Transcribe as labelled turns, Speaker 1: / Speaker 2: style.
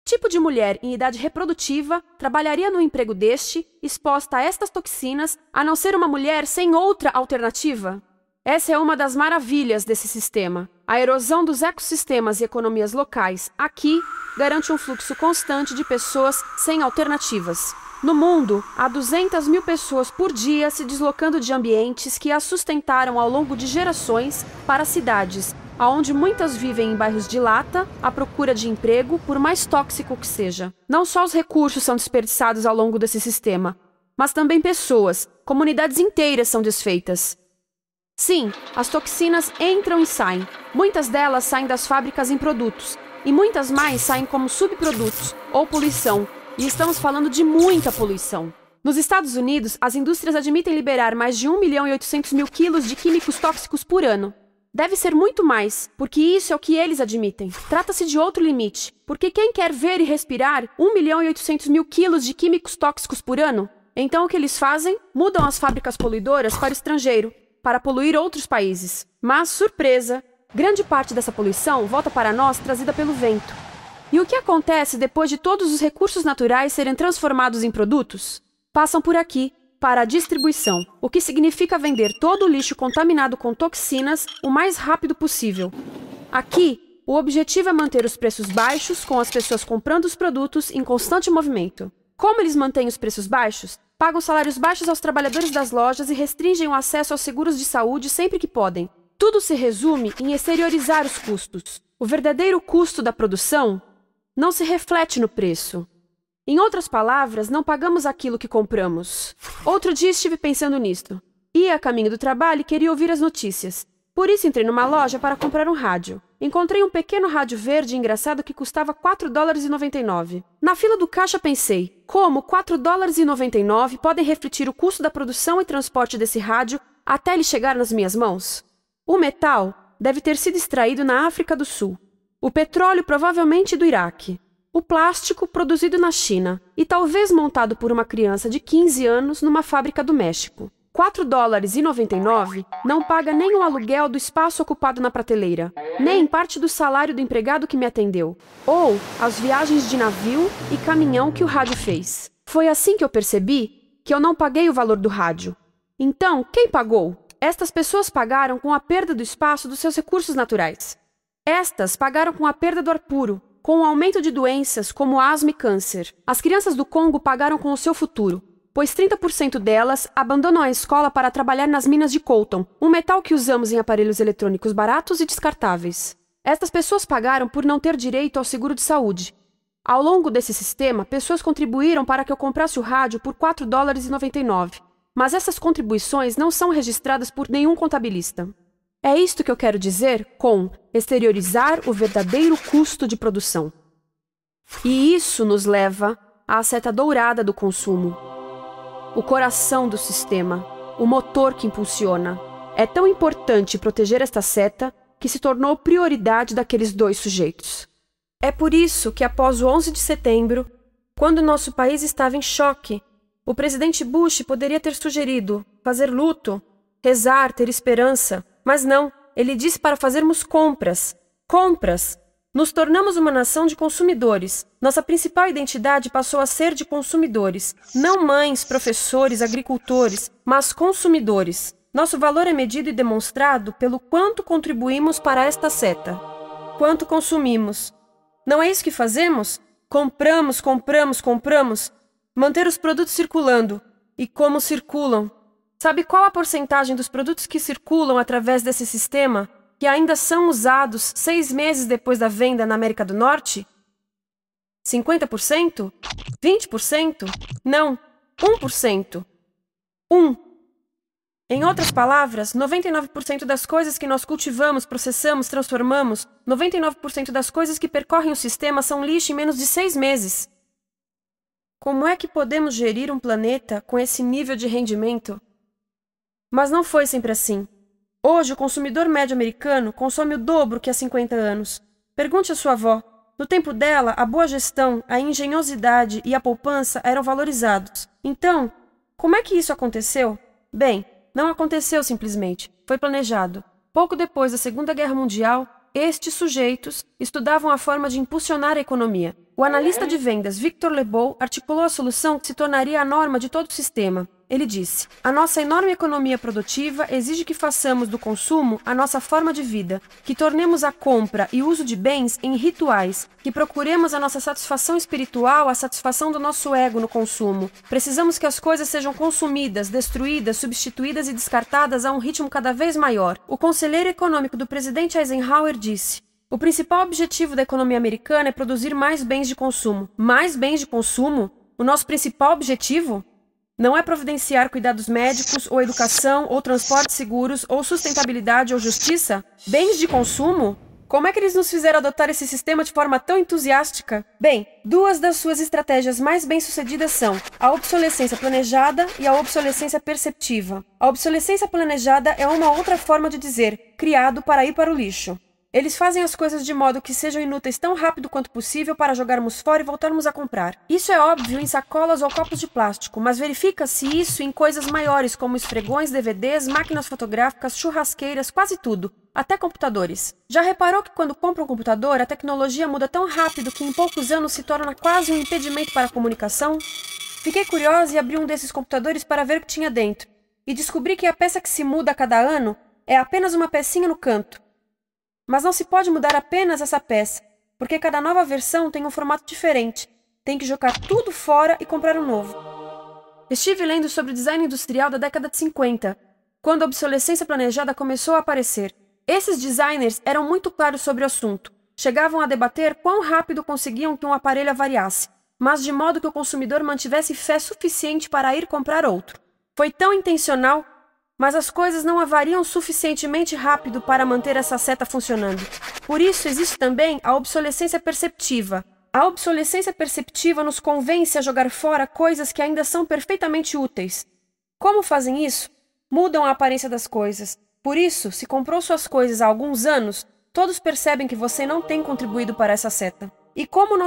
Speaker 1: tipo de mulher em idade reprodutiva trabalharia no emprego deste, exposta a estas toxinas, a não ser uma mulher sem outra alternativa? Essa é uma das maravilhas desse sistema. A erosão dos ecossistemas e economias locais aqui garante um fluxo constante de pessoas sem alternativas. No mundo, há 200 mil pessoas por dia se deslocando de ambientes que as sustentaram ao longo de gerações para cidades, onde muitas vivem em bairros de lata, à procura de emprego, por mais tóxico que seja. Não só os recursos são desperdiçados ao longo desse sistema, mas também pessoas, comunidades inteiras são desfeitas. Sim, as toxinas entram e saem. Muitas delas saem das fábricas em produtos, e muitas mais saem como subprodutos ou poluição, e estamos falando de muita poluição. Nos Estados Unidos, as indústrias admitem liberar mais de 1.800.000 quilos de químicos tóxicos por ano. Deve ser muito mais, porque isso é o que eles admitem. Trata-se de outro limite, porque quem quer ver e respirar 1.800.000 quilos de químicos tóxicos por ano? Então o que eles fazem? Mudam as fábricas poluidoras para o estrangeiro, para poluir outros países. Mas, surpresa, grande parte dessa poluição volta para nós trazida pelo vento. E o que acontece depois de todos os recursos naturais serem transformados em produtos? Passam por aqui, para a distribuição, o que significa vender todo o lixo contaminado com toxinas o mais rápido possível. Aqui, o objetivo é manter os preços baixos, com as pessoas comprando os produtos em constante movimento. Como eles mantêm os preços baixos? Pagam salários baixos aos trabalhadores das lojas e restringem o acesso aos seguros de saúde sempre que podem. Tudo se resume em exteriorizar os custos. O verdadeiro custo da produção não se reflete no preço. Em outras palavras, não pagamos aquilo que compramos. Outro dia estive pensando nisto. Ia a caminho do trabalho e queria ouvir as notícias. Por isso entrei numa loja para comprar um rádio. Encontrei um pequeno rádio verde engraçado que custava $4,99. Na fila do caixa pensei, como $4,99 podem refletir o custo da produção e transporte desse rádio até ele chegar nas minhas mãos? O metal deve ter sido extraído na África do Sul. O petróleo provavelmente do Iraque. O plástico produzido na China e talvez montado por uma criança de 15 anos numa fábrica do México. $4,99 não paga nem o aluguel do espaço ocupado na prateleira, nem parte do salário do empregado que me atendeu, ou as viagens de navio e caminhão que o rádio fez. Foi assim que eu percebi que eu não paguei o valor do rádio. Então, quem pagou? Estas pessoas pagaram com a perda do espaço dos seus recursos naturais. Estas pagaram com a perda do ar puro, com o aumento de doenças como asma e câncer. As crianças do Congo pagaram com o seu futuro, pois 30% delas abandonam a escola para trabalhar nas minas de coltan, um metal que usamos em aparelhos eletrônicos baratos e descartáveis. Estas pessoas pagaram por não ter direito ao seguro de saúde. Ao longo desse sistema, pessoas contribuíram para que eu comprasse o rádio por $4,99, mas essas contribuições não são registradas por nenhum contabilista. É isto que eu quero dizer com exteriorizar o verdadeiro custo de produção. E isso nos leva à seta dourada do consumo. O coração do sistema, o motor que impulsiona. É tão importante proteger esta seta que se tornou prioridade daqueles dois sujeitos. É por isso que após o 11 de setembro, quando nosso país estava em choque, o presidente Bush poderia ter sugerido fazer luto, rezar, ter esperança, mas não, ele disse para fazermos compras. Compras! Nos tornamos uma nação de consumidores. Nossa principal identidade passou a ser de consumidores. Não mães, professores, agricultores, mas consumidores. Nosso valor é medido e demonstrado pelo quanto contribuímos para esta seta. Quanto consumimos. Não é isso que fazemos? Compramos, compramos, compramos. Manter os produtos circulando. E como circulam? Sabe qual a porcentagem dos produtos que circulam através desse sistema que ainda são usados 6 meses depois da venda na América do Norte? 50%? 20%? Não, 1%. 1. Em outras palavras, 99% das coisas que nós cultivamos, processamos, transformamos, 99% das coisas que percorrem o sistema são lixo em menos de 6 meses. Como é que podemos gerir um planeta com esse nível de rendimento? Mas não foi sempre assim. Hoje, o consumidor médio americano consome o dobro que há 50 anos. Pergunte à sua avó. No tempo dela, a boa gestão, a engenhosidade e a poupança eram valorizados. Então, como é que isso aconteceu? Bem, não aconteceu simplesmente. Foi planejado. Pouco depois da Segunda Guerra Mundial, estes sujeitos estudavam a forma de impulsionar a economia. O analista de vendas Victor Lebow articulou a solução que se tornaria a norma de todo o sistema. Ele disse: a nossa enorme economia produtiva exige que façamos do consumo a nossa forma de vida, que tornemos a compra e uso de bens em rituais, que procuremos a nossa satisfação espiritual, a satisfação do nosso ego no consumo. Precisamos que as coisas sejam consumidas, destruídas, substituídas e descartadas a um ritmo cada vez maior. O conselheiro econômico do presidente Eisenhower disse: o principal objetivo da economia americana é produzir mais bens de consumo. Mais bens de consumo? O nosso principal objetivo? Não é providenciar cuidados médicos, ou educação, ou transportes seguros, ou sustentabilidade ou justiça? Bens de consumo? Como é que eles nos fizeram adotar esse sistema de forma tão entusiástica? Bem, duas das suas estratégias mais bem-sucedidas são a obsolescência planejada e a obsolescência perceptiva. A obsolescência planejada é uma outra forma de dizer criado para ir para o lixo. Eles fazem as coisas de modo que sejam inúteis tão rápido quanto possível para jogarmos fora e voltarmos a comprar. Isso é óbvio em sacolas ou copos de plástico, mas verifica-se isso em coisas maiores como esfregões, DVDs, máquinas fotográficas, churrasqueiras, quase tudo, até computadores. Já reparou que quando compra um computador, a tecnologia muda tão rápido que em poucos anos se torna quase um impedimento para a comunicação? Fiquei curiosa e abri um desses computadores para ver o que tinha dentro, e descobri que a peça que se muda a cada ano é apenas uma pecinha no canto. Mas não se pode mudar apenas essa peça, porque cada nova versão tem um formato diferente. Tem que jogar tudo fora e comprar um novo. Estive lendo sobre o design industrial da década de 50, quando a obsolescência planejada começou a aparecer. Esses designers eram muito claros sobre o assunto. Chegavam a debater quão rápido conseguiam que um aparelho avariasse, mas de modo que o consumidor mantivesse fé suficiente para ir comprar outro. Foi tão intencional, mas as coisas não avariam suficientemente rápido para manter essa seta funcionando. Por isso existe também a obsolescência perceptiva. A obsolescência perceptiva nos convence a jogar fora coisas que ainda são perfeitamente úteis. Como fazem isso? Mudam a aparência das coisas. Por isso, se comprou suas coisas há alguns anos, todos percebem que você não tem contribuído para essa seta. E como nós